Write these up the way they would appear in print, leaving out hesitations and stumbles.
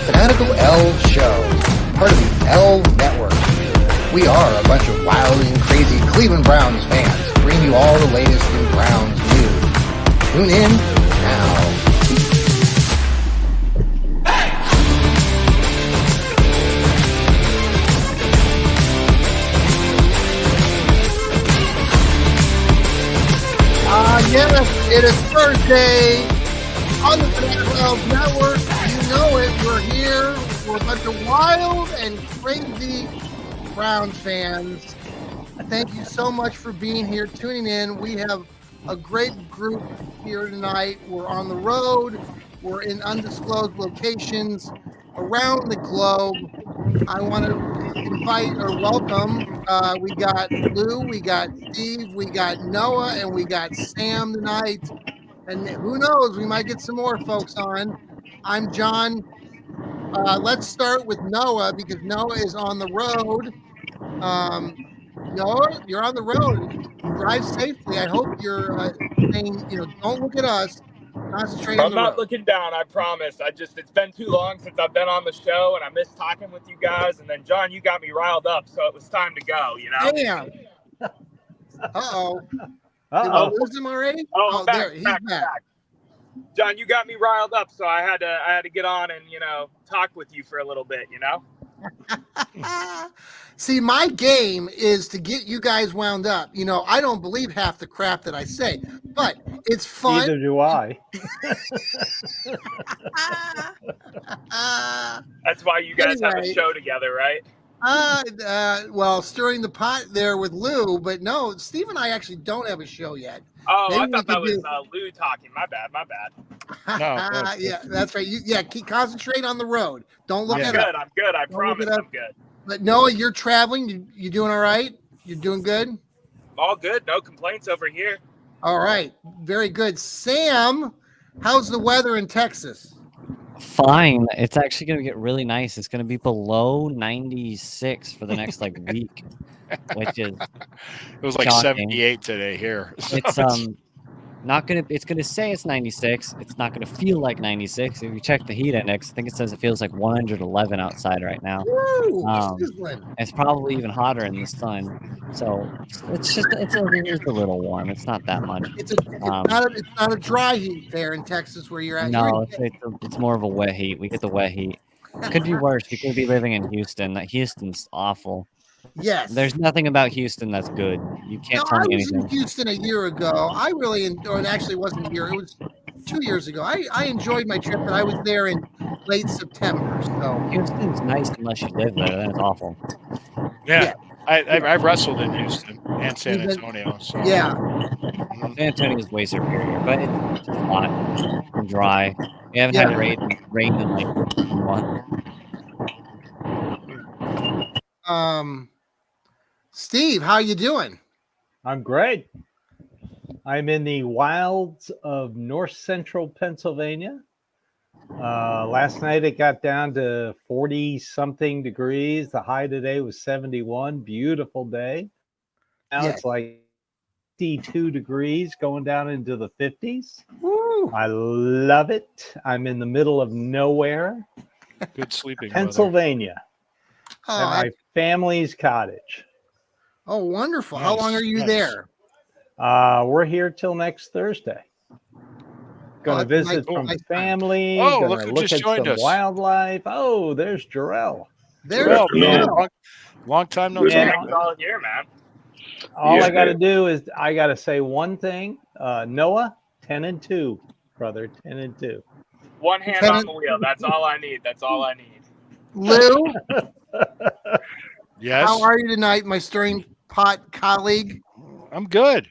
Fanatical Elfz Show, part of the L Network. We are a bunch of wild and crazy Cleveland Browns fans, bringing you all the latest in Browns news. Tune in now. Yes, it is Thursday on the Fanatical Elfz Network. You know it. We're here. We're a bunch of wild and crazy Browns fans. Thank you so much for being here, tuning in. We have a great group here tonight. We're on the road. We're in undisclosed locations around the globe. I want to invite or welcome. We got Lou, we got Steve, we got Noah, and we got Sam tonight. And who knows, we might get some more folks on. I'm John. Let's start with Noah because Noah is on the road. Noah, you're on the road. Drive safely. I hope you're saying, don't look at us. Concentrate on the road. I'm not looking down, I promise. It's been too long since I've been on the show, and I miss talking with you guys. And then, John, you got me riled up, so it was time to go, Damn. Uh-oh. Did we lose him already? Oh, there, he's back. John, you got me riled up, so I had to get on and, talk with you for a little bit, See, my game is to get you guys wound up. I don't believe half the crap that I say, but it's fun. Neither do I. That's why you guys have a show together, right? Well, stirring the pot there with Lou, but no, Steve and I actually don't have a show yet. Oh, maybe I thought that was Lou talking. My bad. No, yeah, that's right. Concentrate on the road. Don't look at it. I'm good. I promise I'm good. But Noah, you're traveling. You doing all right? You're doing good? All good. No complaints over here. All right. Very good. Sam, how's the weather in Texas? Fine. It's actually going to get really nice. It's going to be below 96 for the next week, which is it was like shocking. 78 today here. So it's not going to. It's going to say it's 96. It's not going to feel like 96. If you check the heat index, I think it says it feels like 111 outside right now. Woo, it's probably even hotter in the sun. So it's a little warm. It's not that much. It's not a dry heat there in Texas where you're at. No, it's more of a wet heat. We get the wet heat. Could be worse. We could be living in Houston. Houston's awful. Yes. There's nothing about Houston that's good. You can't tell me anything. I was in Houston a year ago. I really enjoyed. It actually wasn't a year. It was 2 years ago. I enjoyed my trip, but I was there in late September. So Houston's nice unless you live there. Then it's awful. Yeah. I wrestled in Houston and San Antonio. So. Yeah. San Antonio is way superior, but it's just hot and dry. We haven't had rain in a month. Steve, how you doing? I'm great. I'm in the wilds of north central Pennsylvania. Last night it got down to 40-something degrees. The high today was 71. Beautiful day. Now it's like 52 degrees going down into the 50s. Woo. I love it. I'm in the middle of nowhere. Good sleeping. Pennsylvania. At my family's cottage. Oh, wonderful. Nice, How long are you there? We're here till next Thursday. Going to visit some family. Look who look just at joined some us. wildlife. Oh, there's Jarrell. There's Long time no talk. All year, man. All I got to do is I got to say one thing. Noah, 10-2, brother, 10-2. One hand on the wheel. That's all I need. Lou? Yes. How are you tonight, my stirring pot colleague? I'm good.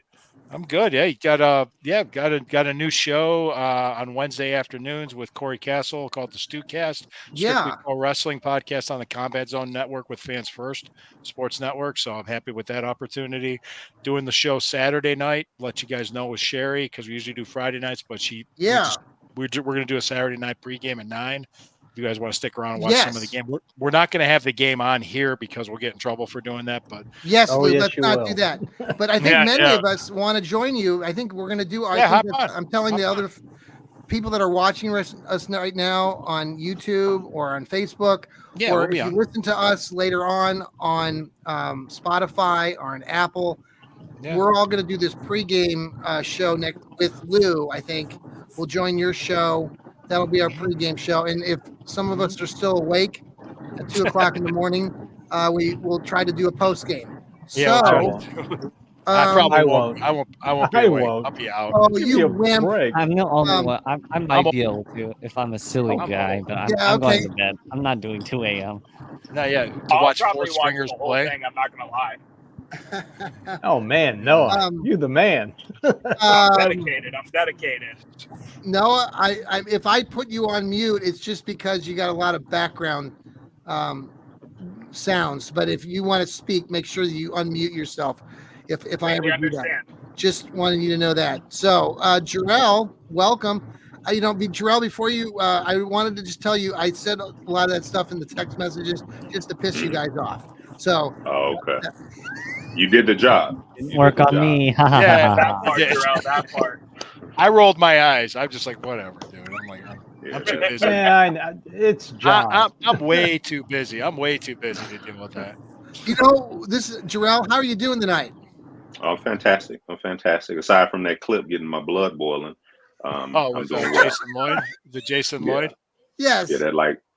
Yeah, you got a new show on Wednesday afternoons with Corey Castle called the Stewcast. Strictly Pro Wrestling podcast on the Combat Zone Network with Fans First Sports Network. So I'm happy with that opportunity. Doing the show Saturday night. Let you guys know with Sherry because we usually do Friday nights, but we're going to do a Saturday night pregame at 9. If you guys want to stick around and watch some of the game, we're not going to have the game on here because we'll get in trouble for doing that. But Lou, let's not do that. But I think many of us want to join you. I think we're going to do. I'm telling the other people that are watching us right now on YouTube or on Facebook, Yeah, or we'll be if you on. listen to us later on Spotify or on Apple, Yeah. we're all going to do this pregame show next with Lou. I think we'll join your show. That'll be our pregame show. And if some of us are still awake at 2:00 in the morning, we will try to do a postgame. Yeah, we'll try So, I probably I won't. won't. I won't be I awake. won't. I'll be out. oh, Give me you a wimp! break. I'm the only Um, one. I might be able to if I'm a silly I'm guy, old. but I'm, Yeah, I'm going okay. to bed. I'm not doing 2 a.m. No, yeah. To I'll watch probably four watch stringers the whole play. thing. I'm not gonna lie. Oh man, Noah, Um, you the man. Dedicated. I'm dedicated. Noah, if I put you on mute, it's just because you got a lot of background sounds. But if you want to speak, make sure that you unmute yourself. If I We ever do that, understand. just wanted you to know that. So, Jarrell, welcome. Jarrell, before you, I wanted to just tell you, I said a lot of that stuff in the text messages just to piss you guys off. So, Oh, okay. You did the job. Didn't You work did the on job. me. Yeah. That part, Yeah. Jarrell. That part. I rolled my eyes. I'm just like, whatever, dude. I'm like, Yeah, I'm too that- busy. Yeah, I know. It's John. I'm way too busy. I'm way too busy to deal with that. Jarrell, how are you doing tonight? I'm fantastic. I'm fantastic. Aside from that clip getting my blood boiling, Oh, I'm with doing well. Jason Lloyd, the Jason Yeah. Lloyd. Yes. Yeah,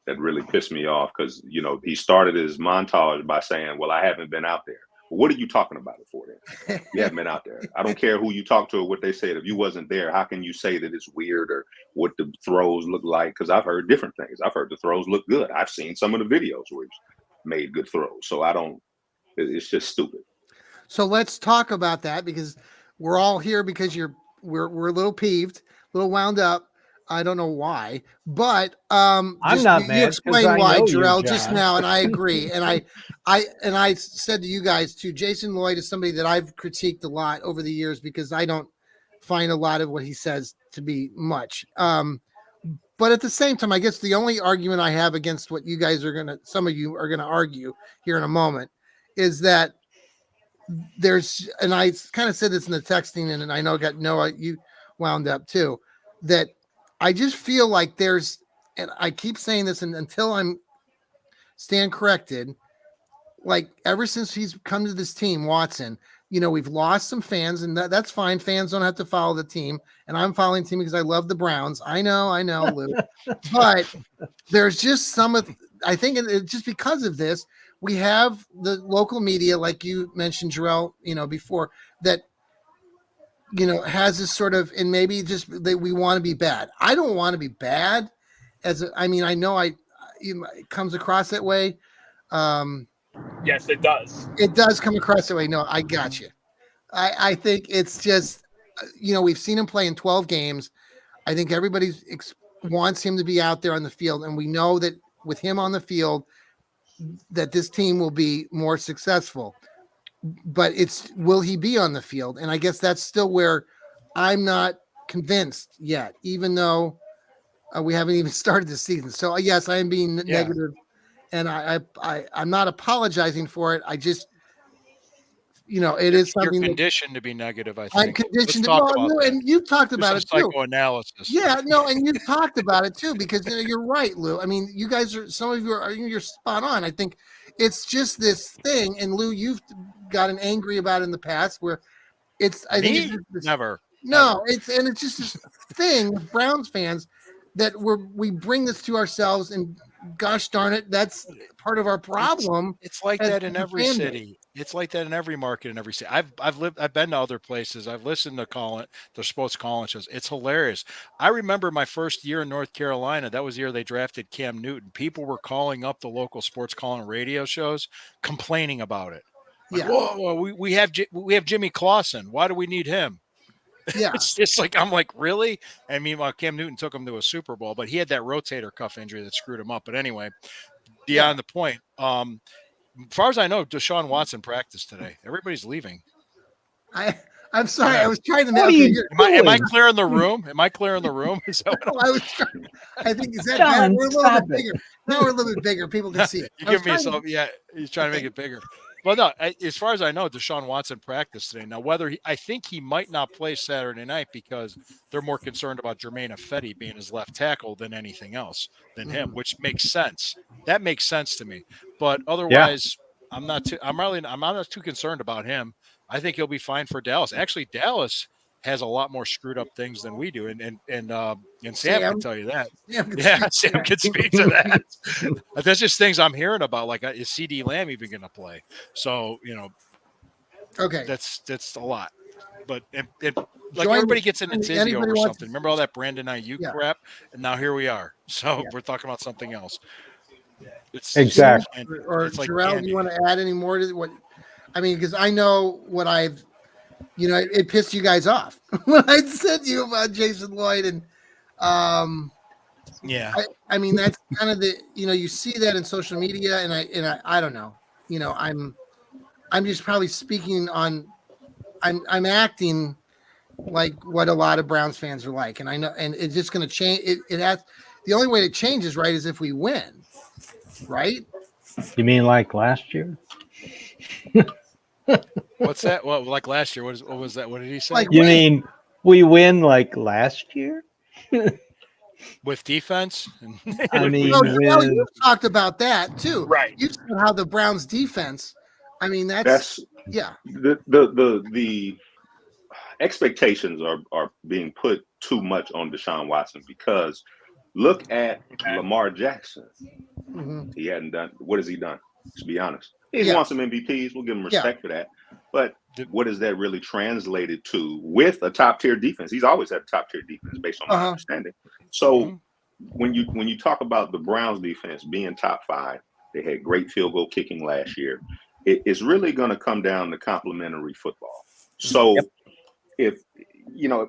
that really pissed me off because he started his montage by saying, "Well, I haven't been out there." Well, what are you talking about it for then? You haven't been out there. I don't care who you talk to or what they said. If you wasn't there, how can you say that it's weird or what the throws look like? Because I've heard different things. I've heard the throws look good. I've seen some of the videos where he's made good throws. So it's just stupid. So let's talk about that because we're all here because we're a little peeved, a little wound up. I don't know why, but I'm not mad 'cause explained I why, know you, Jarrell, just John. now, and I agree. And I said to you guys too, Jason Lloyd is somebody that I've critiqued a lot over the years because I don't find a lot of what he says to be much. But at the same time, I guess the only argument I have against what you guys some of you are gonna argue here in a moment, is that and I kind of said this in the texting, and I know got Noah, you wound up too, that I just feel like and I keep saying this and until I'm stand corrected, like ever since he's come to this team, Watson, we've lost some fans, and that's fine. Fans don't have to follow the team, and I'm following the team because I love the Browns. I know, Lou. But there's just I think it's just because of this, we have the local media, like you mentioned, Jarrell, before, that has this sort of, and maybe just that we want to be bad. I don't want to be bad. I know it comes across that way. Yes, it does. It does come across that way. No, I got you. I think it's just, we've seen him play in 12 games. I think everybody wants him to be out there on the field, and we know that with him on the field, that this team will be more successful. But will he be on the field? And I guess that's still where I'm not convinced yet, even though we haven't even started the season. So yes, I am being negative, and I'm not apologizing for it. I just, it is something. You're conditioned to be negative. I think I'm conditioned. and you've talked about it too. Psychoanalysis. Yeah, no, and you've talked about it too because you're right, Lou. I mean, you guys some of you you're spot on. I think it's just this thing, and Lou, you've gotten angry about it in the past where I think it's this, never. No, never. It's just this thing with Browns fans that we bring this to ourselves, and gosh darn it, that's part of our problem. It's like that in every city. It's like that in every market, in every city. I've been to other places. I've listened to the sports call-in shows. It's hilarious. I remember my first year in North Carolina. That was the year they drafted Cam Newton. People were calling up the local sports call-in radio shows, complaining about it. Like, whoa, we have Jimmy Clausen. Why do we need him? Yeah, it's just like, I'm like, really? I mean, Cam Newton took him to a Super Bowl, but he had that rotator cuff injury that screwed him up. But anyway, beyond the point. As far as I know, Deshaun Watson practiced today. Everybody's leaving. I'm sorry. I was trying to. Am I clear in the room? Am I clear in the room? Is that what I was trying? I think is that John, we're a little bit bigger. Now we're a little bit bigger. People can see it. You give me some. Yeah, he's trying to make it bigger. Well, no, as far as I know, Deshaun Watson practiced today. Now, I think he might not play Saturday night because they're more concerned about Jermaine Ifedi being his left tackle than anything else than him, which makes sense. That makes sense to me. But otherwise, I'm not too concerned about him. I think he'll be fine for Dallas. Actually, Dallas has a lot more screwed up things than we do, and Sam can tell you that. Sam can speak to that. That's just things I'm hearing about. Like, is CD Lamb even going to play? So okay, that's a lot. But like everybody gets in a tizzy over something. Remember all that Brandon Ayuk crap? And now here we are. So we're talking about something else. It's exactly. Or Jarrell, do you want to add any more to what? I mean, because I know what I've, it pissed you guys off when I said to you about Jason Lloyd, and I mean that's kind of the, you see that in social media, and I don't know, I'm just probably speaking on, I'm acting like what a lot of Browns fans are like, and I know, and it's just going to change. It has, the only way it changes, right, is if we win, right? You mean like last year? What's that? Well, like last year. What was that? What did he say? Like, You mean we win like last year? With defense? I mean, you talked about that too, right? You said how the Browns defense. I mean, that's the expectations are being put too much on Deshaun Watson, because look at Lamar Jackson. He hadn't done. What has he done? To be honest, he's won some MVPs. We'll give him respect for that. But what is that really translated to with a top tier defense? He's always had a top tier defense, based on my understanding. So when you talk about the Browns defense being top 5, they had great field goal kicking last year. It's really going to come down to complementary football. So if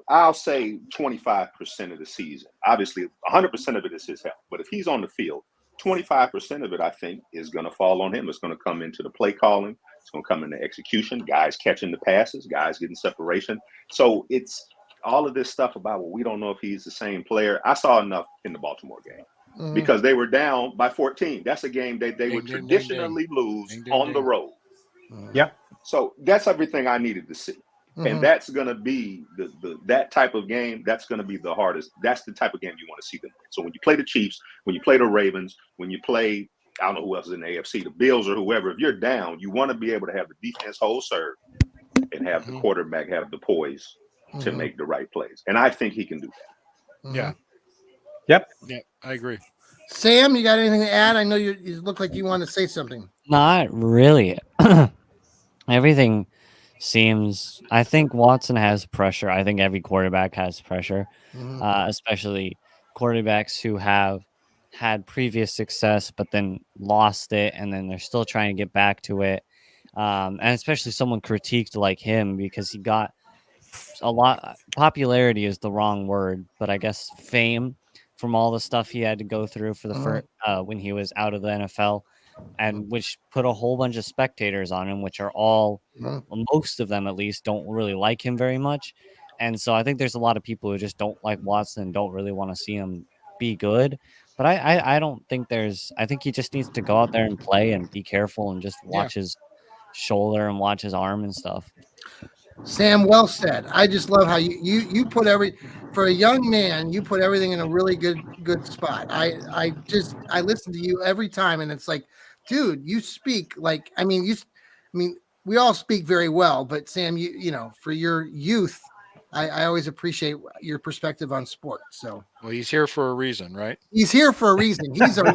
I'll say 25% of the season, obviously 100% of it is his health. But if he's on the field, 25% of it, I think, is going to fall on him. It's going to come into the play calling. It's going to come into execution, guys catching the passes, guys getting separation. So it's all of this stuff about, well, we don't know if he's the same player. I saw enough in the Baltimore game because they were down by 14. That's a game they would traditionally lose on the road. So that's everything I needed to see. And that's going to be that type of game. That's going to be the hardest. That's the type of game you want to see them win. So when you play the Chiefs, when you play the Ravens, when you play, I don't know who else is in the AFC, the Bills or whoever, if you're down, you want to be able to have the defense hold serve and have the quarterback have the poise to make the right plays. And I think he can do that. Yeah, I agree. Sam, you got anything to add? I know you look like you want to say something. Not really. Everything seems, I think Watson has pressure. I think every quarterback has pressure, especially quarterbacks who have had previous success but then lost it, and then they're still trying to get back to it. And especially someone critiqued like him, because he got a lot. Popularity is the wrong word, but I guess fame from all the stuff he had to go through for the first when he was out of the NFL. And which put a whole bunch of spectators on him, which are all, most of them at least, don't really like him very much. And so I think there's a lot of people who just don't like Watson and don't really want to see him be good. But I don't think I think he just needs to go out there and play and be careful and just watch his shoulder and watch his arm and stuff. Sam, well said. I just love how you put for a young man, you put everything in a really good spot. I listen to you every time, and it's like, dude, you speak like, I mean, we all speak very well, but Sam, you for your youth, I always appreciate your perspective on sports. So, well, he's here for a reason, right? He's here for a reason. He's a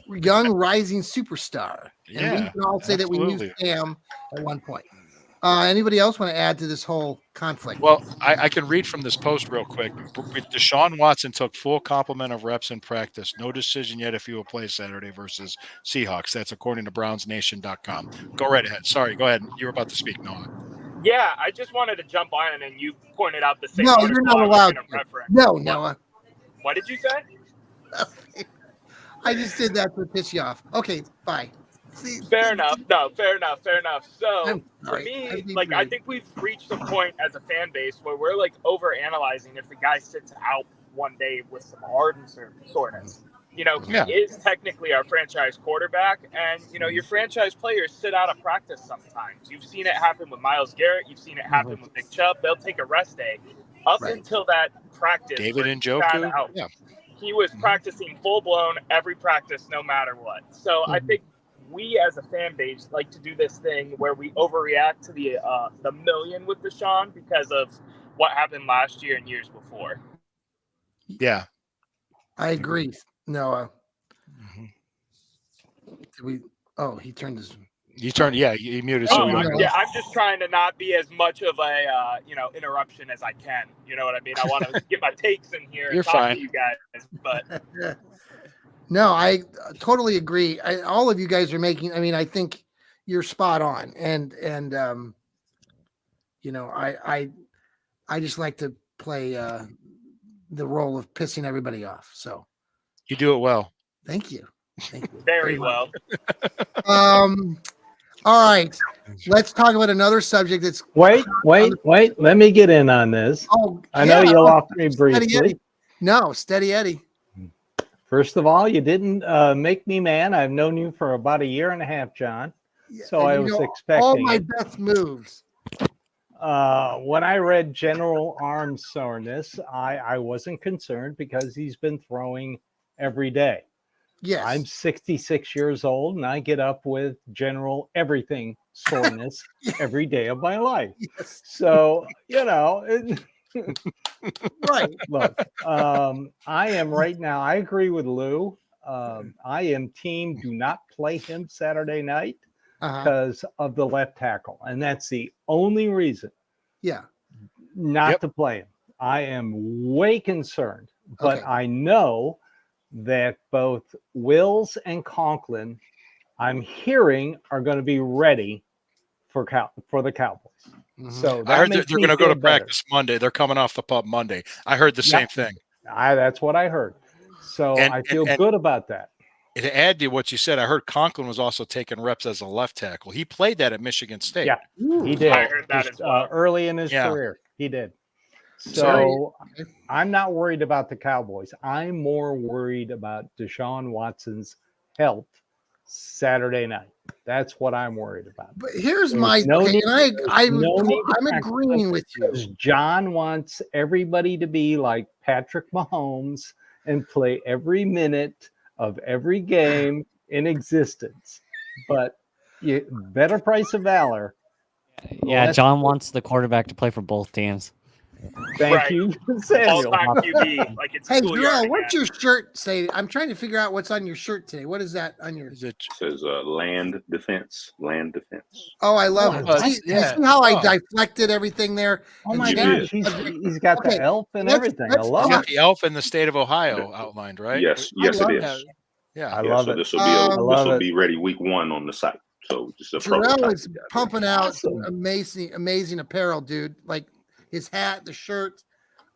young rising superstar, and we can all say that we knew Sam at one point. Anybody else want to add to this whole conflict? Well, I can read from this post real quick. Deshaun Watson took full complement of reps in practice. No decision yet if he will play Saturday versus Seahawks. That's according to BrownsNation.com. Go right ahead. Sorry, go ahead. You were about to speak, Noah. Yeah, I just wanted to jump on, and you pointed out the same. No, you're not allowed to. No, Noah. What did you say? I just did that to piss you off. Okay, bye. Fair enough. No, fair enough. So for me, I think we've reached a point as a fan base where we're over analyzing if the guy sits out one day with some heart and soreness. He is technically our franchise quarterback, and your franchise players sit out of practice sometimes. You've seen it happen with Myles Garrett. You've seen it happen with Nick Chubb. They'll take a rest day. Up until that practice, David Njoku, he was practicing full blown every practice, no matter what. So I think we as a fan base like to do this thing where we overreact to the million with Deshaun because of what happened last year and years before. Yeah, I agree, Noah. He turned his. You turned, you muted. I'm just trying to not be as much of a interruption as I can. You know what I mean? I want to get my takes in here and talk to you guys, but no, I totally agree. All of you guys are making. I mean, I think you're spot on, and I just like to play the role of pissing everybody off. So you do it well. Thank you. Very well. All right, let's talk about another subject. That's wait. Let me get in on this. I know you lost me briefly. Steady Eddie. First of all, you didn't make me man. I've known you for about a year and a half, John. So I was expecting all my best moves. When I read general arm soreness, I wasn't concerned because he's been throwing every day. Yes. I'm 66 years old and I get up with general everything soreness every day of my life. Yes. So, right. Look, I am right now. I agree with Lou. I am team do not play him Saturday night because of the left tackle. And that's the only reason not to play him. I am way concerned, but I know that both Wills and Conklin, I'm hearing, are going to be ready for the Cowboys. So I heard they're going to go to practice Monday. They're coming off the pup Monday. I heard the same thing. That's what I heard. So I feel good about that. To add to what you said, I heard Conklin was also taking reps as a left tackle. He played that at Michigan State. Yeah, he did. I heard that as well. Early in his career, he did. So I'm not worried about the Cowboys. I'm more worried about Deshaun Watson's health Saturday night. That's what I'm worried about. But here's my thing, and I'm agreeing with you. John wants everybody to be like Patrick Mahomes and play every minute of every game in existence. But better price of valor. Yeah, John wants the quarterback to play for both teams. Thank you, Samuel. QB, like it's hey, Darrell, what's your shirt say? I'm trying to figure out what's on your shirt today. What is that on your? It says land defense. Land defense. Oh, I love it. See how I deflected everything there? Oh my gosh, he's got the elf and everything. I love it. The elf in the state of Ohio outlined, right? Yes, it is. Yeah, I love it. This will be ready week 1 on the site. So just a Darrell is pumping out amazing apparel, dude. Like his hat, the shirt.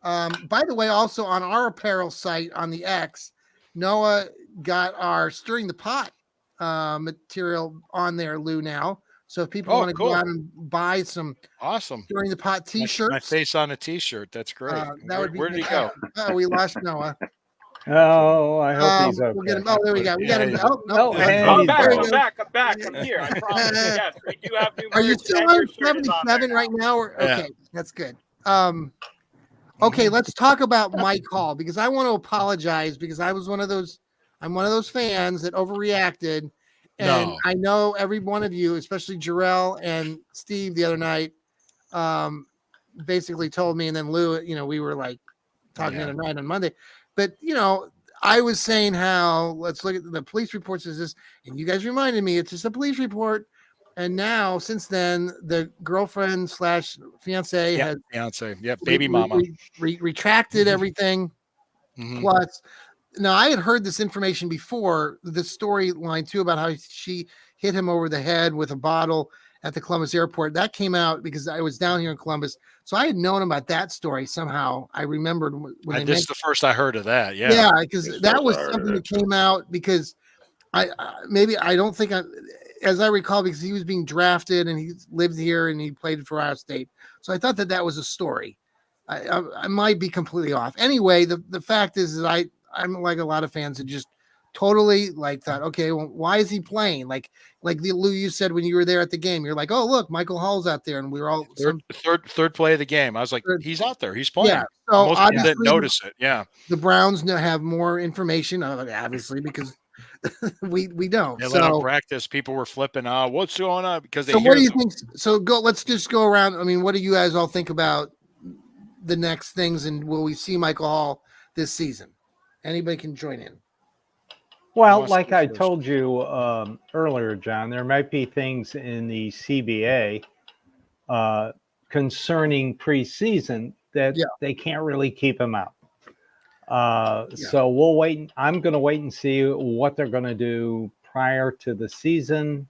By the way, also on our apparel site on the X, Noah got our Stirring the Pot material on there, Lou, now. So if people want to go out and buy some Stirring the Pot t-shirts. My face on a t-shirt. That's great. Where did he go? Oh, we lost Noah. Oh, I hope he's okay. We'll get him. Oh, there we go. We got him. I'm back. I'm here. I promise. Yes, we do have new. Are you still on 77 right now? Okay, that's good. Okay, let's talk about Mike Hall because I want to apologize because I was one of those. I'm one of those fans that overreacted, and I know every one of you, especially Jarrell and Steve, the other night, basically told me, and then Lou. We were like talking the other night on Monday. But, I was saying how let's look at the police report says this, and you guys reminded me it's just a police report. And now, since then, the girlfriend / fiance has baby mama retracted everything. Plus, now I had heard this information before, the storyline too about how she hit him over the head with a bottle at the Columbus airport. That came out because I was down here in Columbus. So I had known about that story somehow. I remembered when this is the first I heard of that. Yeah. Yeah, because that was something that came out because I don't think as I recall, because he was being drafted and he lived here and he played for Ohio State. So I thought that was a story. I might be completely off. Anyway, the fact is that I'm like a lot of fans that just totally like thought, okay, well, why is he playing? Like Lou, you said when you were there at the game, you're like, oh look, Michael Hall's out there, and we were all third play of the game. I was like, he's out there, he's playing. Yeah, so most people didn't notice it. Yeah, the Browns have more information, obviously, because we don't. They so let him practice. People were flipping out. What's going on? Because they. So what do you think? So let's just go around. I mean, what do you guys all think about the next things, and will we see Michael Hall this season? Anybody can join in. Well, like I told you earlier, John, there might be things in the CBA concerning preseason that they can't really keep him out. So we'll wait. I'm going to wait and see what they're going to do prior to the season.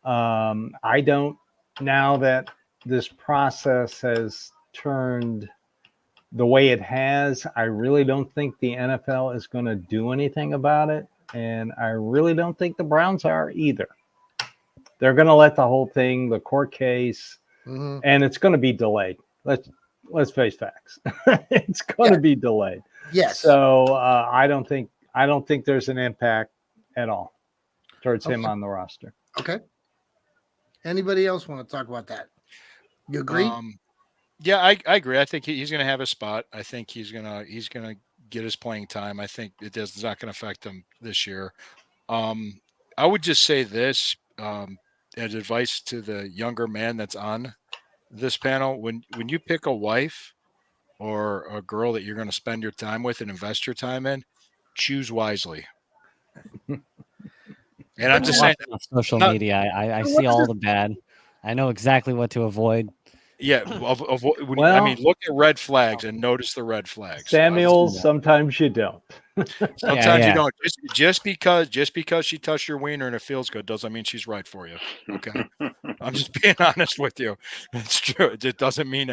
I don't, now that this process has turned the way it has, I really don't think the NFL is going to do anything about it. And I really don't think the Browns are either. They're going to let the whole thing, the court case, and it's going to be delayed. Let's face facts. It's going to be delayed. Yes. So I don't think there's an impact at all towards him on the roster. Okay. Anybody else want to talk about that? You agree? Yeah, I agree. I think he's going to have a spot. I think he's going to get his playing time. I think it's not going to affect him this year. I would just say this as advice to the younger man that's on this panel: when you pick a wife or a girl that you're going to spend your time with and invest your time in, choose wisely. And I'm just saying, on social media, I see all the bad. I know exactly what to avoid. Yeah, I mean, look at red flags and notice the red flags. Samuel, sometimes you don't. Sometimes you don't. Just because she touched your wiener and it feels good doesn't mean she's right for you. Okay, I'm just being honest with you. It's true. It doesn't mean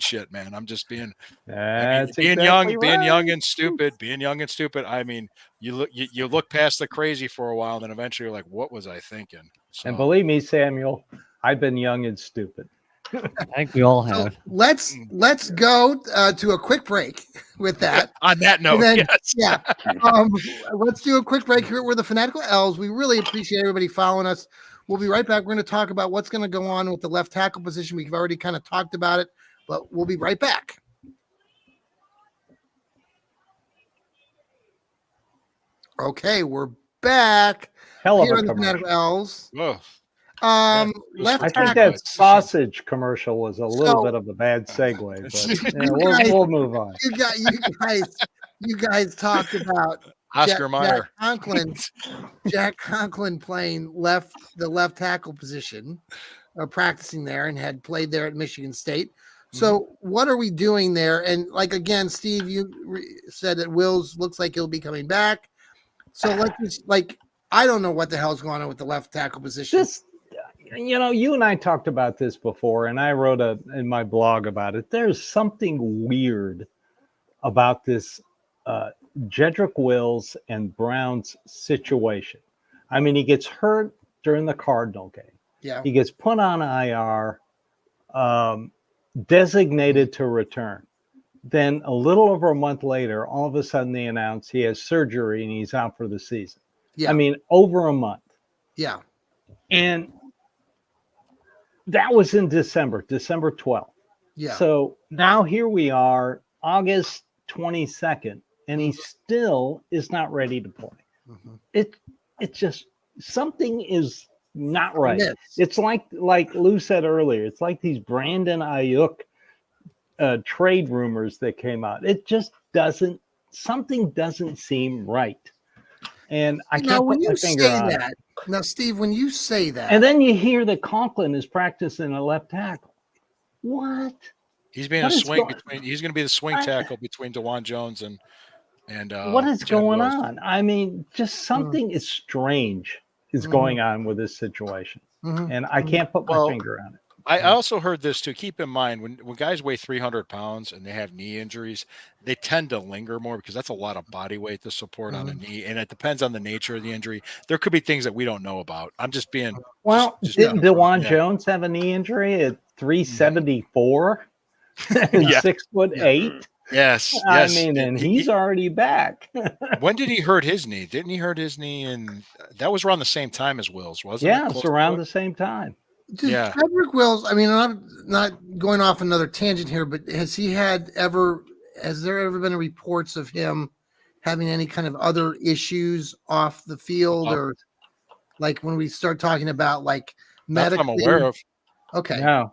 shit, man. I'm just being. Being young and stupid. I mean, you look past the crazy for a while, and then eventually you're like, what was I thinking? So, and believe me, Samuel, I've been young and stupid. I think we all have. So let's go to a quick break with that. On that note, then, yes. Yeah. Let's do a quick break here. We're the Fanatical Elfz. We really appreciate everybody following us. We'll be right back. We're going to talk about what's going to go on with the left tackle position. We've already kind of talked about it, but we'll be right back. Okay, we're back. Hell of here a on the commercial. Fanatical Elfz. Whoa. I think that sausage commercial was a little bit of a bad segue, but we'll move on. You guys talked about Oscar Mayer. Jack Conklin playing the left tackle position, practicing there, and had played there at Michigan State. So what are we doing there? And like, again, Steve, you said that Wills looks like he'll be coming back. So let's just, like, I don't know what the hell's going on with the left tackle position. You and I talked about this before, and I wrote in my blog about it. There's something weird about this Jedrick Wills and Brown's situation. I mean, he gets hurt during the Cardinal game. Yeah. He gets put on IR, designated to return. Then a little over a month later, all of a sudden they announce he has surgery and he's out for the season. Yeah. I mean, over a month. Yeah. And that was in December 12th. Yeah. So now here we are, August 22nd, and he still is not ready to play. It just, something is not right. Yes. It's like Lou said earlier, it's like these Brandon Ayuk trade rumors that came out. It just something doesn't seem right. And I can't put my finger on it. Now, Steve, when you say that, and then you hear that Conklin is practicing a left tackle. What? He's being he's going to be the swing tackle between DeJuan Jones and what is going Wills. on? I mean, just something is strange is going on with this situation, and I can't put my finger on it. I also heard this too. Keep in mind when guys weigh 300 pounds and they have knee injuries, they tend to linger more because that's a lot of body weight to support on a knee, and it depends on the nature of the injury. There could be things that we don't know about. I'm just being didn't DeJuan Jones have a knee injury at 374 and 6'8"? Yes. I mean, and he's already back. When did he hurt his knee? Didn't he hurt his knee? And that was around the same time as Wills, wasn't it? Yeah, it's around the same time. Yeah. Cedric Wills, I mean, I'm not going off another tangent here, but has there ever been reports of him having any kind of other issues off the field, or like when we start talking about like medically? Nothing I'm aware of. Okay. No.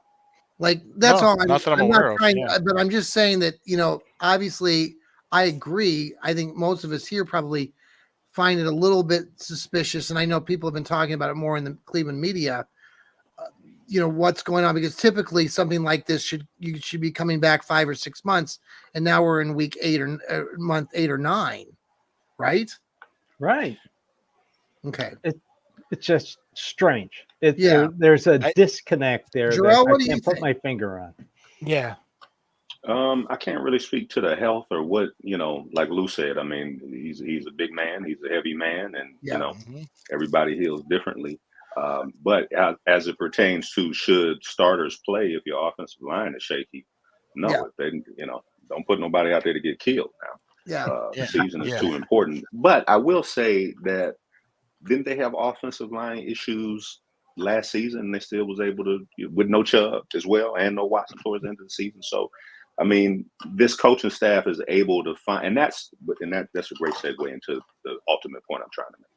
Like that's all. Nothing I'm aware of. But I'm just saying that, obviously I agree. I think most of us here probably find it a little bit suspicious. And I know people have been talking about it more in the Cleveland media, what's going on, because typically something like this you should be coming back 5 or 6 months. And now we're in week 8 or month 8 or 9. Right. Right. Okay. It's just strange. There's a disconnect there Jarrell, that I can't put my finger on. Yeah. I can't really speak to the health or what, like Lou said. I mean, he's a big man, he's a heavy man, and everybody heals differently. But as it pertains to should starters play if your offensive line is shaky, no, they don't put nobody out there to get killed now. The season is too important. But I will say that didn't they have offensive line issues last season? And they still was able to, with no Chubb as well and no Watson towards the end of the season. So, I mean, this coaching staff is able to find, and that's a great segue into the ultimate point I'm trying to make.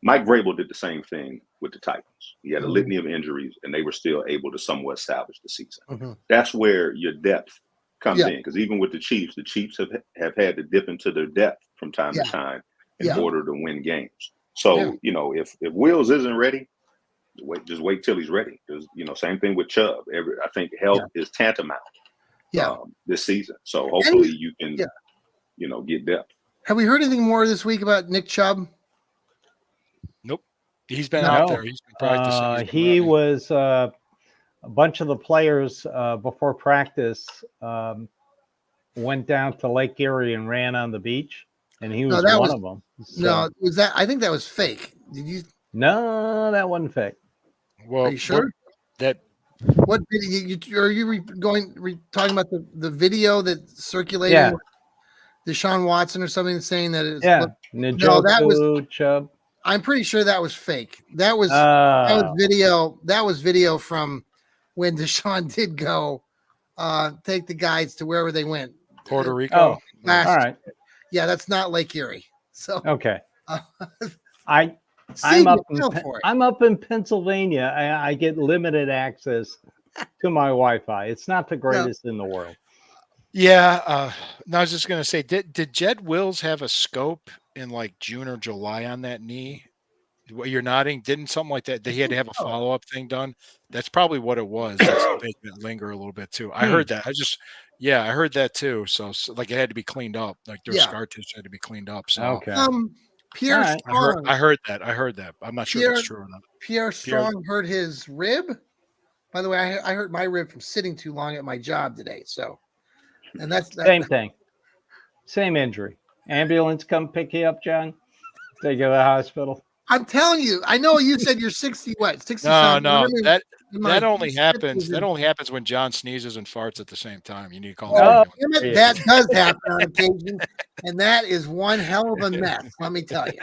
Mike Vrabel did the same thing with the Titans. He had a litany of injuries, and they were still able to somewhat salvage the season. That's where your depth comes in, because even with the Chiefs have had to dip into their depth from time to time in order to win games. So, if Wills isn't ready, just wait till he's ready. Because, same thing with Chubb. I think health is tantamount this season. So hopefully you can, get depth. Have we heard anything more this week about Nick Chubb? Nope. He's been out there. He's been practicing. He was a bunch of the players before practice went down to Lake Erie and ran on the beach, and he was one of them. So. No, was that? I think that was fake. Did you? No, that wasn't fake. Well, are you sure? What video? Are you talking about the video that's circulating? Yeah. Deshaun Watson or something saying that it's no, that was Chubb. I'm pretty sure that was fake. That was video. That was video from when Deshaun did go take the guys to wherever they went. Puerto Rico. All right. Yeah, that's not Lake Erie. So okay. I'm up in Pennsylvania. I get limited access to my Wi-Fi. It's not the greatest in the world. Yeah. No, I was just going to say, did Jed Wills have a scope in like June or July on that knee? You're nodding. Didn't something like that? He had to have a follow-up thing done. That's probably what it was. That's making it linger a little bit too. I heard that. I heard that too. So like it had to be cleaned up. Like their scar tissue had to be cleaned up. So okay. Pierre Strong. I heard that. I'm not sure if that's true or not. Pierre Strong hurt his rib. By the way, I hurt my rib from sitting too long at my job today. So, and that's same thing. Same injury. Ambulance come pick you up, John. Take you to the hospital. I'm telling you. I know you said you're 60. What? 60. No. That only happens. That only happens when John sneezes and farts at the same time. You need to call. That does happen on occasion, and that is one hell of a mess. Let me tell you.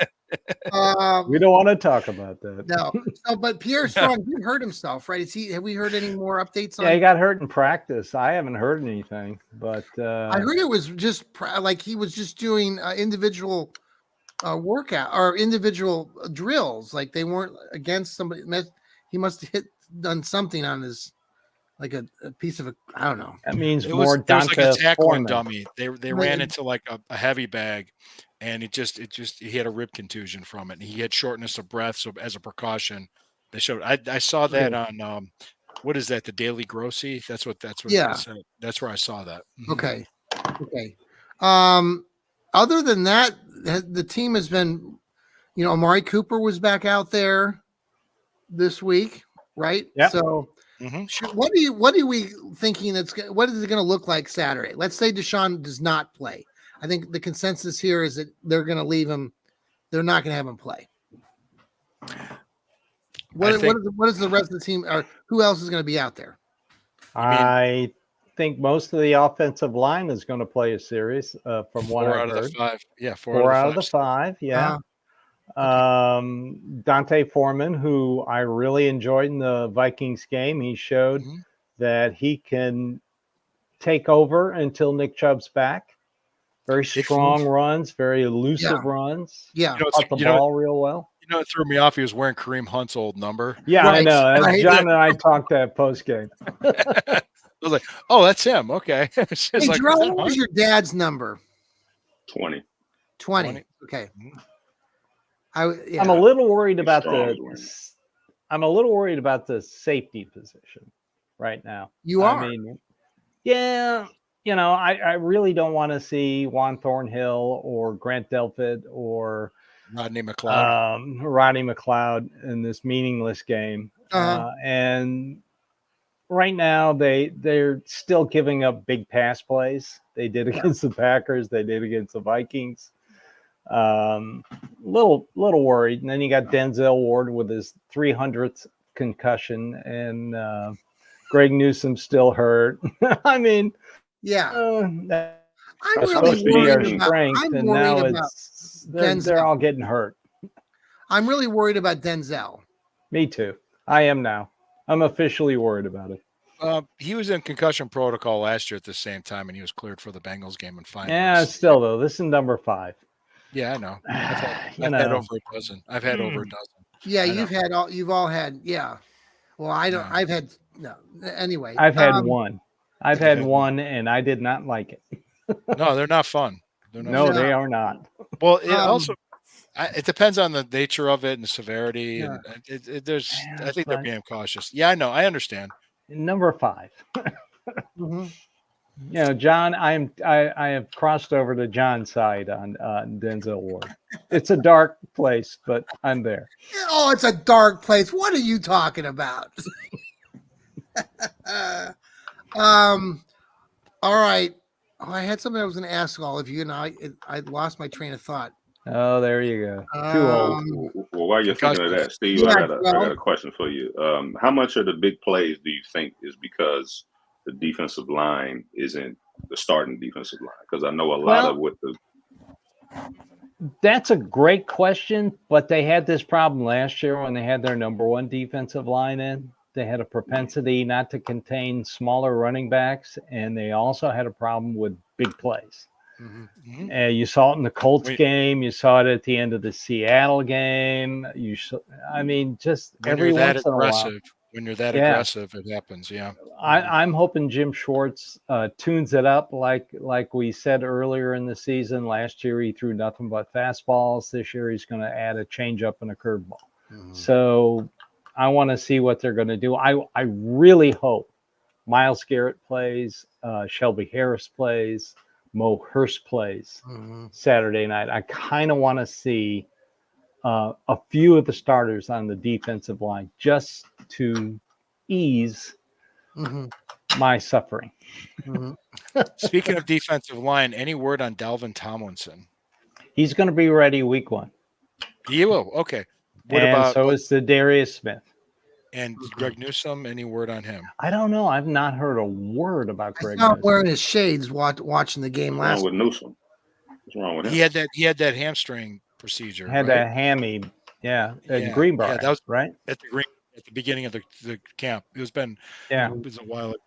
We don't want to talk about that. No. But Pierre Strong did hurt himself, right? Have we heard any more updates on? Yeah, he got hurt in practice. I haven't heard anything, but I heard it was just like he was just doing individual workout or individual drills. Like they weren't against somebody. He must have done something on his, like a piece of I don't know. That means it more. There was like a tackling dummy. They ran into like a heavy bag, and he had a rib contusion from it. And he had shortness of breath, so as a precaution, they showed. I saw that on what is that? The Daily Grossy. That's what. Yeah. That's where I saw that. Okay. Other than that, the team has been, Amari Cooper was back out there this week, right? Yeah. So, what are we thinking? What is it going to look like Saturday? Let's say Deshaun does not play. I think the consensus here is that they're going to leave him. They're not going to have him play. What is the rest of the team, or who else is going to be out there? I think most of the offensive line is going to play a series from what I've heard. 4 out of the 5. Yeah, 4 out of the 5. Yeah. Dante Foreman, who I really enjoyed in the Vikings game, he showed that he can take over until Nick Chubb's back. Very strong runs, very elusive runs. Yeah. Caught the ball real well. You know, it threw me off. He was wearing Kareem Hunt's old number. Yeah, I know. John and I talked that post game. I was like, oh, that's him. Okay. Hey, Jerome, what was your dad's number? 20. 20. Okay. I'm a little worried about I'm a little worried about the safety position right now. You are? I mean, yeah. You know, I really don't want to see Juan Thornhill or Grant Delpit or Rodney McLeod in this meaningless game. And right now they're still giving up big pass plays. They did against the Packers. They did against the Vikings. Little worried. And then you got Denzel Ward with his 300th concussion, and Greg Newsome still hurt. I mean, I'm really worried about they're all getting hurt. I'm really worried about Denzel. Me too. I am now. I'm officially worried about it. He was in concussion protocol last year at the same time, and he was cleared for the Bengals game and finals. Yeah, still though, this is number 5. Yeah, I know. I've had over a dozen. I've had over a dozen. Yeah, you've all had. Yeah. Well, I don't. No. I've had no. Anyway, I've had one. I've had one, and I did not like it. No, they're not fun. They are not. Well, it also it depends on the nature of it and the severity, and I think they're being cautious. Yeah, I know. I understand. Number 5. You know, John, I have crossed over to John's side on Denzel Ward. It's a dark place, but I'm there. Oh, it's a dark place. What are you talking about? All right. Oh, I had something I was going to ask all of you, and I lost my train of thought. Oh, there you go. Too old. Well, while you're thinking of that, Steve, I got a question for you. How much of the big plays do you think is because the defensive line isn't the starting defensive line? Because I know a lot of what the. That's a great question, but they had this problem last year when they had their number 1 defensive line in. They had a propensity not to contain smaller running backs, and they also had a problem with big plays. And you saw it in the Colts game. You saw it at the end of the Seattle game. Just every once in a while. When you're that aggressive, it happens. Yeah. I'm hoping Jim Schwartz tunes it up like we said earlier in the season. Last year, he threw nothing but fastballs. This year, he's going to add a changeup and a curveball. So I want to see what they're going to do. I really hope Myles Garrett plays, Shelby Harris plays, Mo Hurst plays Saturday night. I kind of want to see a few of the starters on the defensive line just to ease my suffering. Speaking of defensive line, any word on Dalvin Tomlinson? He's going to be ready week 1. He will. Okay. What and about so is the Darius Smith. And Greg Newsome, any word on him? I don't know. I've not heard a word about Greg Newsome. Newsome. Wearing his shades watching the game last week. What's wrong with Newsome? What's wrong with him? He had that hamstring procedure. Had that hammy, at Greenbrier. Yeah, that was right at the beginning of the camp. It was a while ago.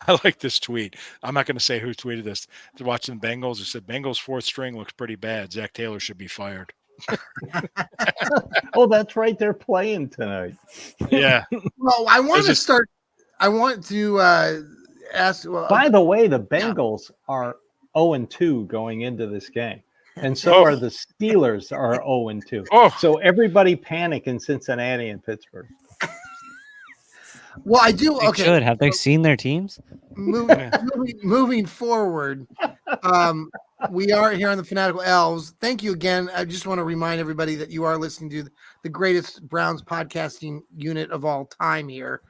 I like this tweet. I'm not going to say who tweeted this. They're watching the Bengals. It said Bengals 4th string looks pretty bad. Zach Taylor should be fired. Oh, that's right. They're playing tonight. Yeah. Well, I want to ask. By the way, the Bengals are 0-2 going into this game, and so are the Steelers are 0-2. So everybody panic in Cincinnati and Pittsburgh. Well, I do. They should. Have they seen their teams? Moving forward, we are here on the Fanatical Elves. Thank you again. I just want to remind everybody that you are listening to the greatest Browns podcasting unit of all time here.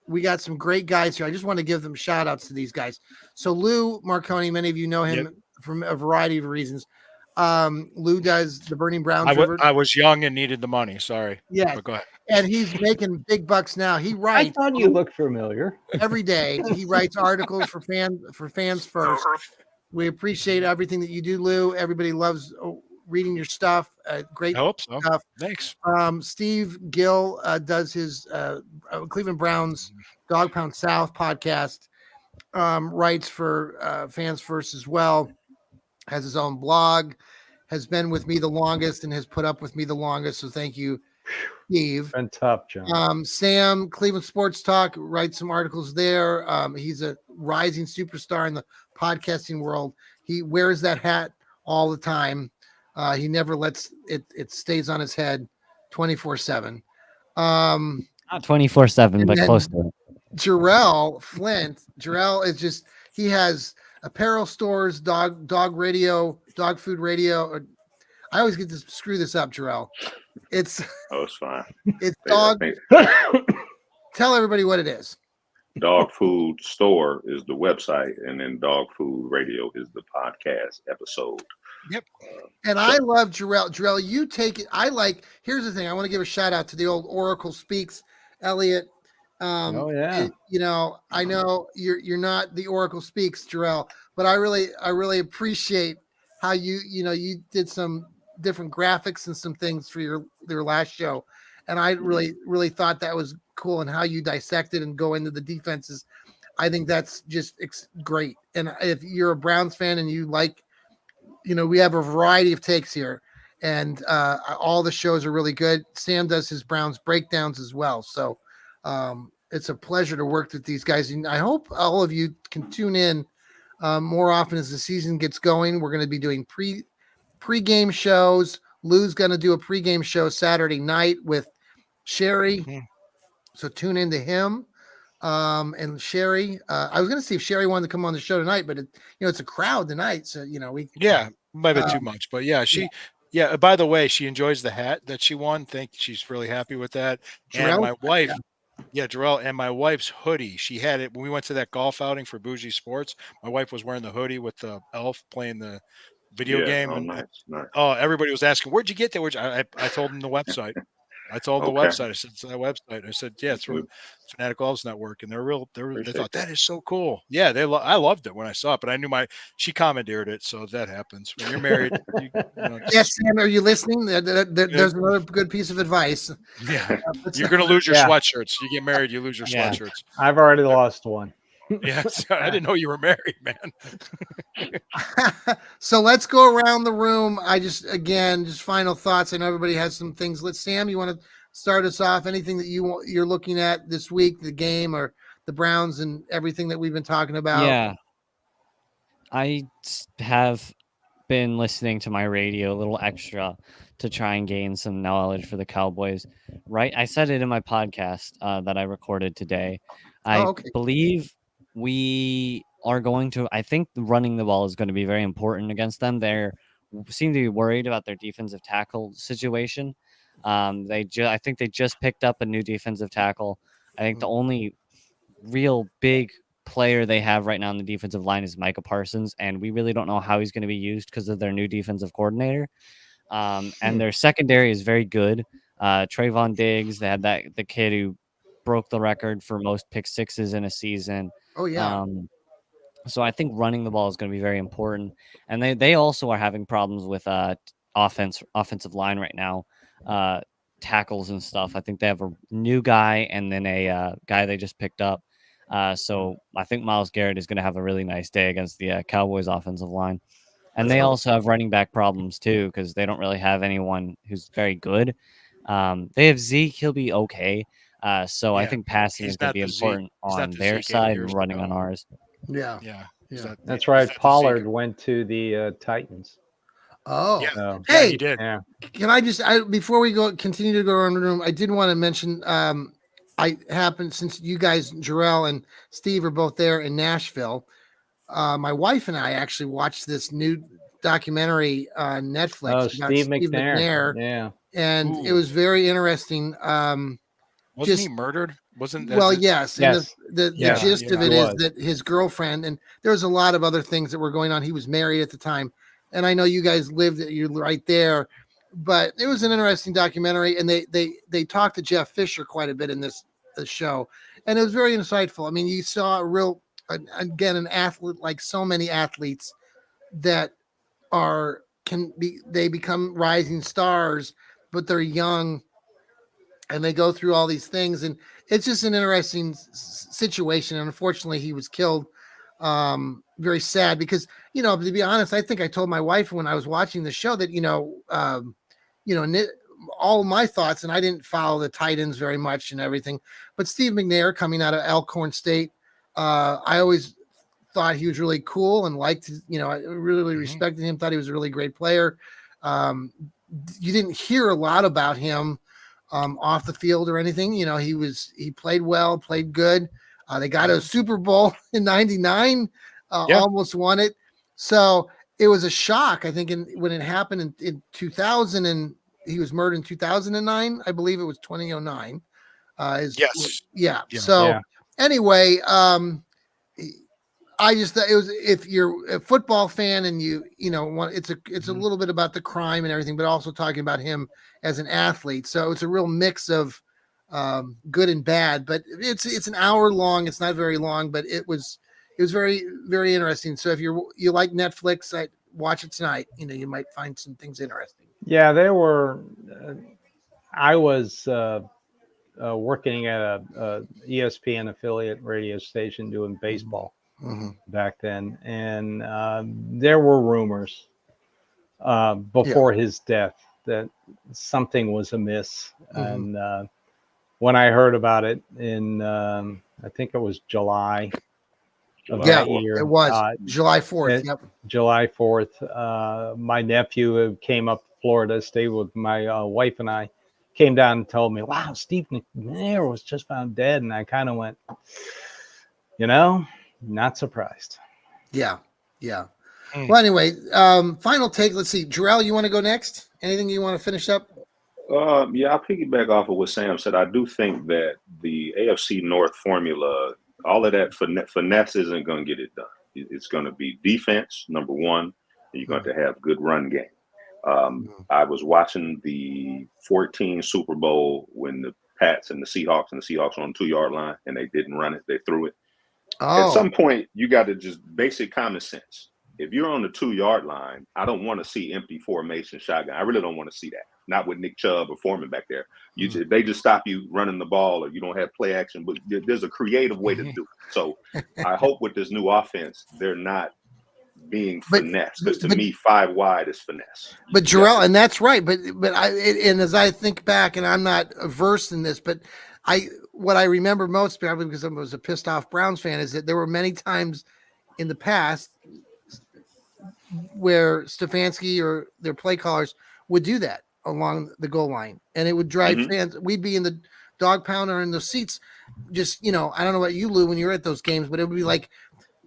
We got some great guys here. I just want to give them shout outs to these guys. So Lou Marconi, many of you know him from a variety of reasons. Lou does the Burning Browns. I was young and needed the money. Sorry. Yeah. But go ahead. and he's making big bucks now. He I writes thought you looked familiar. every day. He writes articles for fans first. We appreciate everything that you do, Lou. Everybody loves reading your stuff. Great I hope so. stuff. Thanks. Steve Gill does his Cleveland Browns Dog Pound South podcast. Writes for Fans First as well. Has his own blog. Has been with me the longest and has put up with me the longest. So thank you, Steve. Been tough, John. Sam, Cleveland Sports Talk, writes some articles there. He's a rising superstar in the podcasting world. He wears that hat all the time. He never lets it stays on his head 24/7. Not 24/7, but close to it. Jarrell Flint. Jarrell is just, he has apparel stores, dog radio, dog food radio. I always get to screw this up, Jarrell. It's fine. It's dog. Tell everybody what it is. Dog Food Store is the website, and then Dog Food Radio is the podcast episode. Yep. And I love Jarrell. Jarrell, you take it. Here's the thing. I want to give a shout out to the old Oracle Speaks, Elliot. Oh yeah. I know you're not the Oracle Speaks, Jarrell, but I really appreciate how you did some different graphics and some things for your last show. And I really thought that was cool, and how you dissected and go into the defenses. I think that's just great. And if you're a Browns fan and you like, we have a variety of takes here, and all the shows are really good. Sam does his Browns breakdowns as well. So it's a pleasure to work with these guys. And I hope all of you can tune in more often as the season gets going. We're going to be doing pre-game shows. Lou's going to do a pre-game show Saturday night with Sherry. Mm-hmm. So tune into him. And Sherry, I was going to see if Sherry wanted to come on the show tonight, but it's a crowd tonight. So, might be too much, but yeah. By the way, she enjoys the hat that she won. She's really happy with that. Jarrell? And my wife, Jarrell, and my wife's hoodie. She had it when we went to that golf outing for Bougie Sports. My wife was wearing the hoodie with the elf playing the video game. Oh, nice. Everybody was asking, where'd you get that? I told them the website. I told the website. I said, it's that website. I said, yeah, it's from Fanatical Elfz Network, and they thought that is so cool. Yeah, I loved it when I saw it, but I knew she commandeered it, so that happens when you're married. Yes, Sam, are you listening? There's another good piece of advice. Yeah, you're gonna lose your sweatshirts. You get married, you lose your sweatshirts. I've already lost one. Yes, I didn't know you were married, man. So let's go around the room. Just final thoughts. I know everybody has some things. Sam, you want to start us off? Anything that you're looking at this week, the game or the Browns and everything that we've been talking about? Yeah, I have been listening to my radio a little extra to try and gain some knowledge for the Cowboys. Right, I said it in my podcast that I recorded today. I believe we are going to, I think running the ball is going to be very important against them. They seem to be worried about their defensive tackle situation. I think they just picked up a new defensive tackle. I think the only real big player they have right now on the defensive line is Micah Parsons, and we really don't know how he's going to be used because of their new defensive coordinator. And their secondary is very good. Trayvon Diggs, they had the kid who broke the record for most pick sixes in a season. Oh yeah. So I think running the ball is going to be very important. And they also are having problems with offensive line right now, tackles and stuff. I think they have a new guy and then a guy they just picked up. So I think Myles Garrett is going to have a really nice day against the Cowboys offensive line. And they also have running back problems too, because they don't really have anyone who's very good. They have Zeke. He'll be okay. So I think passing is going to be important on their side and running on ours. Yeah. That's right. Pollard went to the Titans. Oh, yeah. Hey, he did. Yeah. Can I just, before we continue to go around the room, I did want to mention, since you guys, Jarrell and Steve, are both there in Nashville, my wife and I actually watched this new documentary on Netflix. Oh, Steve McNair. Yeah. And it was very interesting. Wasn't he murdered? Wasn't that? Well, yes. Yes. And the gist of it is that his girlfriend, and there was a lot of other things that were going on. He was married at the time. And I know you guys you're right there. but it was an interesting documentary, and they talked to Jeff Fisher quite a bit in this show, and it was very insightful. I mean, you saw a real, again, an athlete like so many athletes that they become rising stars, but they're young, and they go through all these things, and it's just an interesting situation. And unfortunately, he was killed. Very sad because, to be honest, I think I told my wife when I was watching the show that, all my thoughts, and I didn't follow the Titans very much and everything, but Steve McNair coming out of Elkhorn State, I always thought he was really cool and liked, I really respected him, thought he was a really great player. You didn't hear a lot about him off the field or anything. He played well, played good. They got a Super Bowl in '99, almost won it. So it was a shock, I think, when it happened in 2000, and he was murdered in 2009. I believe it was 2009. Yes. Yeah. So anyway, I just thought it was, if you're a football fan and it's a little bit about the crime and everything, but also talking about him as an athlete. So it's a real mix of good and bad, but it's an hour long. It's not very long, but it was very, very interesting. So if you like Netflix, I watch it tonight. You might find some things interesting. Yeah, there were. I was working at a ESPN affiliate radio station doing baseball back then, and there were rumors before his death that something was amiss. And when I heard about it in, I think it was July of that year. It was July 4th. Yep. July 4th. My nephew who came up to Florida, stayed with my wife and I, came down and told me, wow, Steve McNair was just found dead. And I kind of went, not surprised. Yeah. Yeah. Well, anyway, final take. Let's see. Jarrell, you want to go next? Anything you want to finish up? I'll piggyback off of what Sam said. I do think that the AFC North formula, all of that finesse isn't going to get it done. It's going to be defense, number one, and you're going to have good run game. I was watching the 14 Super Bowl when the Pats and the Seahawks were on the 2-yard line, and they didn't run it. They threw it. At some point, you got to just basic common sense. If you're on the 2-yard line, I don't want to see empty formation shotgun. I really don't want to see that. Not with Nick Chubb or Foreman back there. They just stop you running the ball, or you don't have play action. But there's a creative way to do it. So I hope with this new offense, they're not being finesse. Because to me, 5 wide is finesse. But Jarrell, and that's right. But as I think back, and I'm not versed in this, but what I remember most, probably because I was a pissed off Browns fan, is that there were many times in the past where Stefanski or their play callers would do that along the goal line, and it would drive fans. We'd be in the dog pound or in the seats, just I don't know about you, Lou, when you're at those games, but it would be like,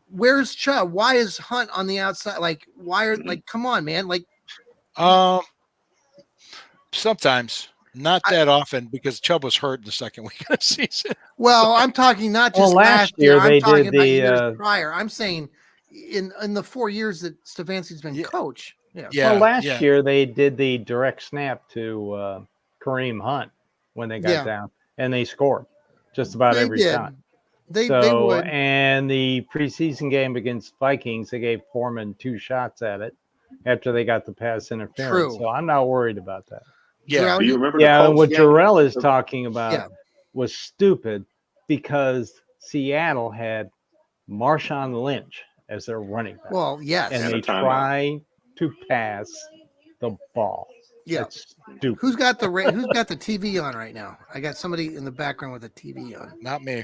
where's Chubb? Why is Hunt on the outside? Like, why are come on, man? Like, sometimes, not that often, because Chubb was hurt in the second week of the season. Well, I'm talking not just last year. I'm talking about years prior. I'm saying in the 4 years that Stefanski's been coach. Well, last year they did the direct snap to Kareem Hunt when they got down, and they scored just about every time. They would. And the preseason game against Vikings, they gave Foreman 2 shots at it after they got the pass interference. So I'm not worried about that. Yeah, do you remember? What Jarrell is talking about was stupid because Seattle had Marshawn Lynch as their running back. Well, yes, and they tried to pass the ball. Yeah, that's stupid. Who's got the TV on right now? I got somebody in the background with a TV on. Not me.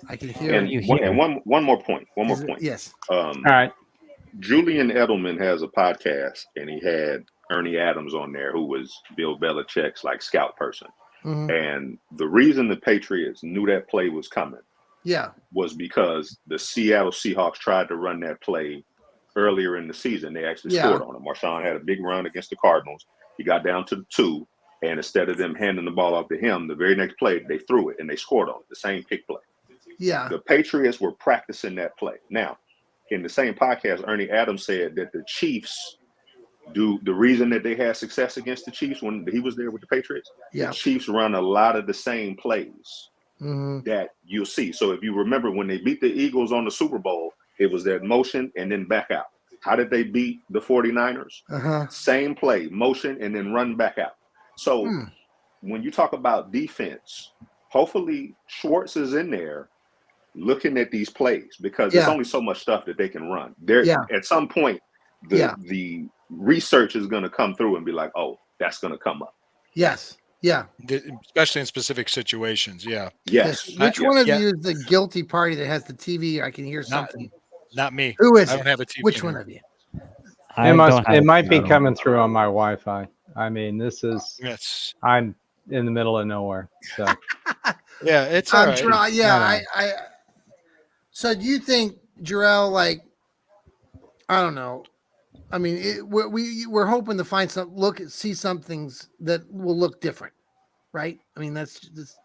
I can hear you. And one more point. Yes. All right. Julian Edelman has a podcast, and he had Ernie Adams on there, who was Bill Belichick's scout person. And the reason the Patriots knew that play was coming, was because the Seattle Seahawks tried to run that play earlier in the season. They actually scored on him. Marshawn had a big run against the Cardinals. He got down to the 2, and instead of them handing the ball off to him, the very next play they threw it and they scored on it. The same pick play. Yeah. The Patriots were practicing that play. Now, in the same podcast, Ernie Adams said that the Chiefs The reason that they had success against the Chiefs when he was there with the Patriots, the Chiefs run a lot of the same plays that you'll see. So if you remember when they beat the Eagles on the Super Bowl, it was that motion and then back out. How did they beat the 49ers? Same play, motion and then run back out. So when you talk about defense, hopefully Schwartz is in there looking at these plays because there's only so much stuff that they can run. At some point, the research is going to come through and be like, oh, that's going to come up. Yes. Yeah. Especially in specific situations. Yeah. Yes. Which one of you is the guilty party that has the TV? I can hear something. Not me. Who is I don't have a TV. Which one of you? It might be coming through on my Wi-Fi. I mean, I'm in the middle of nowhere. So yeah, it's all right. So do you think, Jarrell, like, I don't know. I mean, we're hoping to find see some things that will look different, right? I mean, that's just.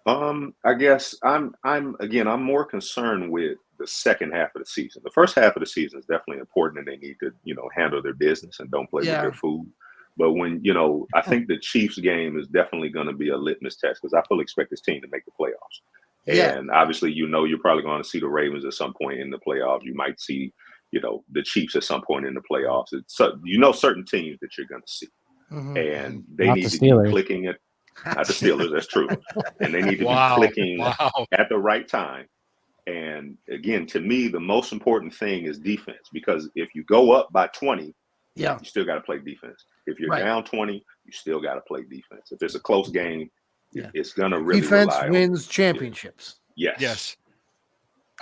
I guess I'm more concerned with the second half of the season. The first half of the season is definitely important, and they need to, handle their business and don't play with their food. But when, I think the Chiefs game is definitely going to be a litmus test because I fully expect this team to make the playoffs. And obviously, you're probably going to see the Ravens at some point in the playoffs. You might see, the Chiefs at some point in the playoffs. It's certain teams that you're going to see, and they need to be clicking it. Not the Steelers, that's true, and they need to be clicking at the right time. And again, to me, the most important thing is defense because if you go up by 20, you still got to play defense. If you're down 20, you still got to play defense. If it's a close game, it's going to really defense rely wins championships. Yes.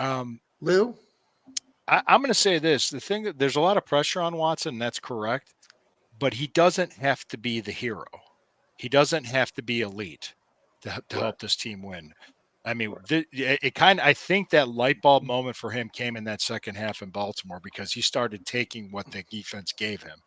Lou? I'm going to say this. The thing that there's a lot of pressure on Watson, and that's correct, but he doesn't have to be the hero. He doesn't have to be elite to help this team win. I mean, I think that light bulb moment for him came in that second half in Baltimore because he started taking what the defense gave him.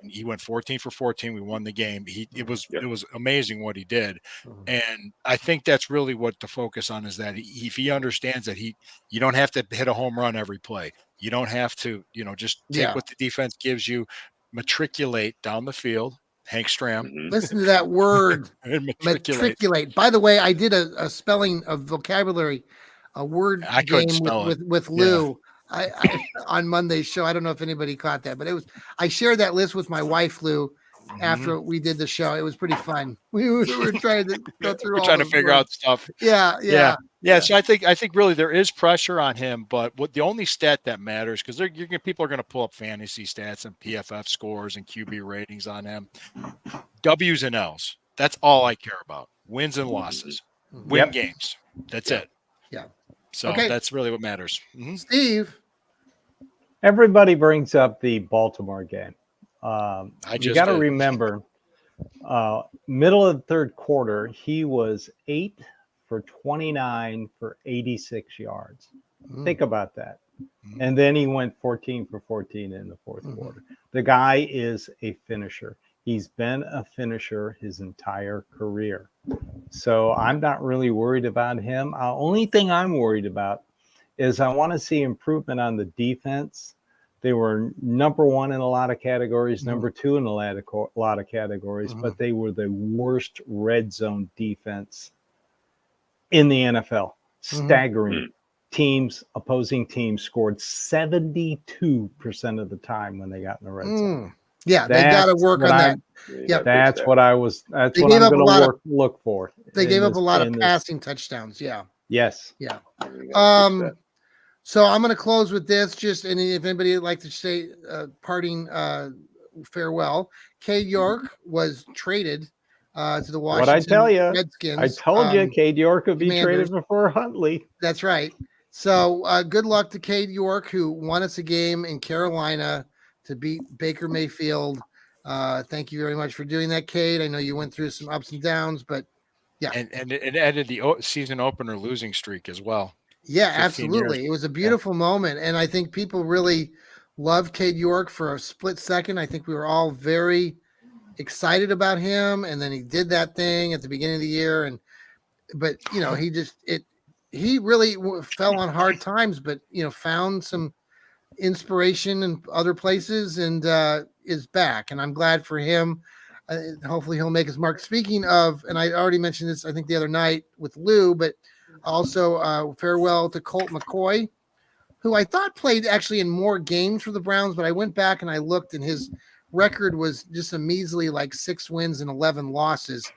He went 14 for 14. We won the game. It was amazing what he did. And I think that's really what to focus on is that if he understands that you don't have to hit a home run every play. You don't have to, just take what the defense gives you, matriculate down the field. Hank Stram. Listen to that word, matriculate. By the way, I did a spelling of vocabulary, a word game with Lou I on Monday's show. I don't know if anybody caught that, but I shared that list with my wife, Lou, after we did the show. It was pretty fun. We were trying to go through. We're trying to figure out stuff. Yeah. So I think really there is pressure on him, but the only stat that matters because people are going to pull up fantasy stats and PFF scores and QB ratings on him. W's and L's. That's all I care about. Wins and losses. Win games. That's it. Yeah. So that's really what matters. Steve. Everybody brings up the Baltimore game. You got to remember, middle of the third quarter, he was 8 for 29 for 86 yards. Think about that. And then he went 14 for 14 in the fourth quarter. The guy is a finisher. He's been a finisher his entire career. So I'm not really worried about him. The only thing I'm worried about is I want to see improvement on the defense. They were number one in a lot of categories, number two in a lot of categories, but they were the worst red zone defense in the NFL. Staggering. Opposing teams scored 72% of the time when they got in the red zone. Yeah, they got to work on that. Yeah, that's what I'm going to look for. They gave up a lot of passing touchdowns. Yeah. Yes. Yeah. So I'm going to close with this. And if anybody would like to say parting farewell, Cade York was traded to the Washington Redskins. I told you Cade York would be traded before Huntley. That's right. So good luck to Cade York, who won us a game in Carolina to beat Baker Mayfield. Thank you very much for doing that, Cade. I know you went through some ups and downs, but yeah. And it ended the season opener losing streak as well. Yeah, absolutely. It was a beautiful moment. And I think people really loved Cade York for a split second. I think we were all very excited about him. And then he did that thing at the beginning of the year. But he really fell on hard times, but, found some, inspiration in other places and is back. And I'm glad for him. Hopefully he'll make his mark. Speaking of, and I already mentioned this, I think the other night with Lou, but also farewell to Colt McCoy, who I thought played actually in more games for the Browns, but I went back and I looked and his record was just a measly like 6 wins and 11 losses.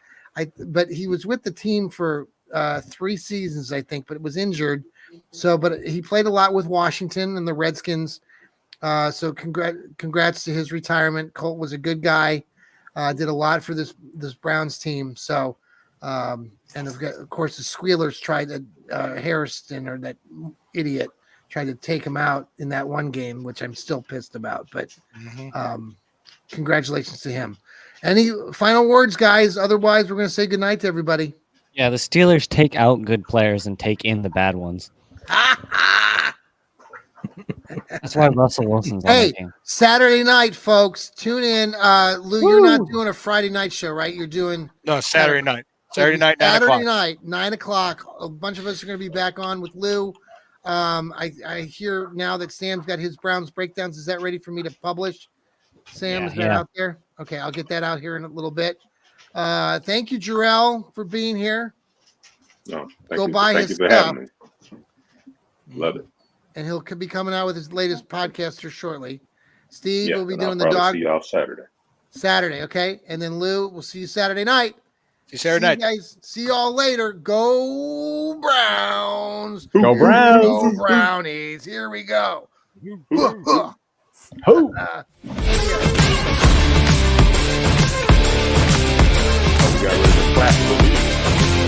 But he was with the team for 3 seasons, I think, but was injured. So, but he played a lot with Washington and the Redskins. So congrats to his retirement. Colt was a good guy. Did a lot for this Browns team. So, and of course the Squealers tried to Harrison, or that idiot, tried to take him out in that one game, which I'm still pissed about. But congratulations to him. Any final words, guys? Otherwise, we're going to say goodnight to everybody. Yeah, the Steelers take out good players and take in the bad ones. That's why Russell Wilson's on the team. Saturday night, folks. Tune in. Lou, you're not doing a Friday night show, right? You're doing Saturday night. Saturday night, 9 o'clock. Saturday night, 9 o'clock. A bunch of us are going to be back on with Lou. I hear now that Sam's got his Browns breakdowns. Is that ready for me to publish? Sam, is that out there? Okay, I'll get that out here in a little bit. Thank you, Jarrell, for being here. No, Go buy his for stuff. having me. Love it. And he'll be coming out with his latest podcast here shortly. Steve will be doing the I'll dog. see y'all Saturday, okay? And then Lou, we'll see you Saturday night. See you Saturday night. Guys, see y'all later. Go Browns. Go Browns. Go Brownies. Here we go. Ho. We got rid of the classical music.